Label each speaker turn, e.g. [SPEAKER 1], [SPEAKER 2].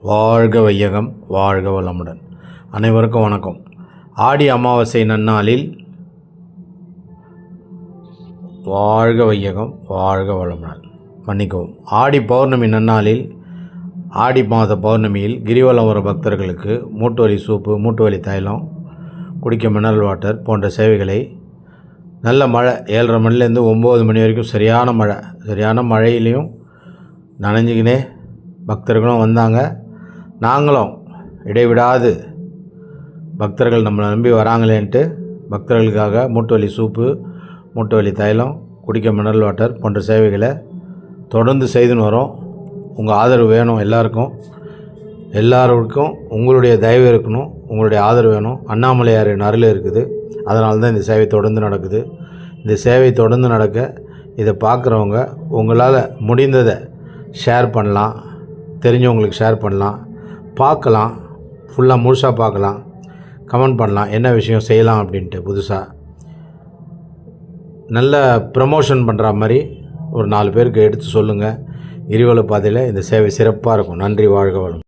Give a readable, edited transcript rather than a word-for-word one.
[SPEAKER 1] வாழ்க வையகம், வாழ்க வளமுடன். அனைவருக்கும் வணக்கம். ஆடி அமாவாசை நன்னாளில் வாழ்க வையகம், வாழ்க வளமுடன். மன்னிக்கவும், ஆடி பௌர்ணமி நன்னாளில் ஆடி மாத பௌர்ணமியில் கிரிவலம் வர பக்தர்களுக்கு மூட்டு வலி சூப்பு, மூட்டு வலி தைலம், குடிக்க மினரல் வாட்டர் போன்ற சேவைகளை நல்ல மழை 7:30 மணிலேருந்து 9 மணி வரைக்கும் சரியான மழையிலையும் நனைஞ்சிக்கினே பக்தர்களும் வந்தாங்க. நாங்களும் இடைவிடாது பக்தர்கள் நம்மளை நம்பி வராங்களேன்ட்டு பக்தர்களுக்காக மூட்டு வலி சூப்பு, மூட்டு வலி தைலம், குடிக்க மினரல் வாட்டர் போன்ற சேவைகளை தொடர்ந்து செய்துன்னு வரோம். உங்கள் ஆதரவு வேணும். எல்லாருக்கும் உங்களுடைய தயவு இருக்கணும், உங்களுடைய ஆதரவு வேணும். அண்ணாமலையாரின் அருள் இருக்குது. அதனால தான் இந்த சேவை தொடர்ந்து நடக்குது. இந்த சேவை தொடர்ந்து நடக்க இதை பார்க்குறவங்க உங்களால் முடிந்ததை ஷேர் பண்ணலாம், தெரிஞ்சவங்களுக்கு ஷேர் பண்ணலாம், பார்க்கலாம், ஃபுல்லாக முழுசாக பார்க்கலாம், கமெண்ட் பண்ணலாம், என்ன விஷயம் செய்யலாம் அப்படின்ட்டு. புதுசாக நல்ல ப்ரமோஷன் பண்ணுற மாதிரி ஒரு 4 பேருக்கு எடுத்து சொல்லுங்கள். கிரிவல பாதையில் இந்த சேவை சிறப்பாக இருக்கும். நன்றி. வாழ்க வளம்.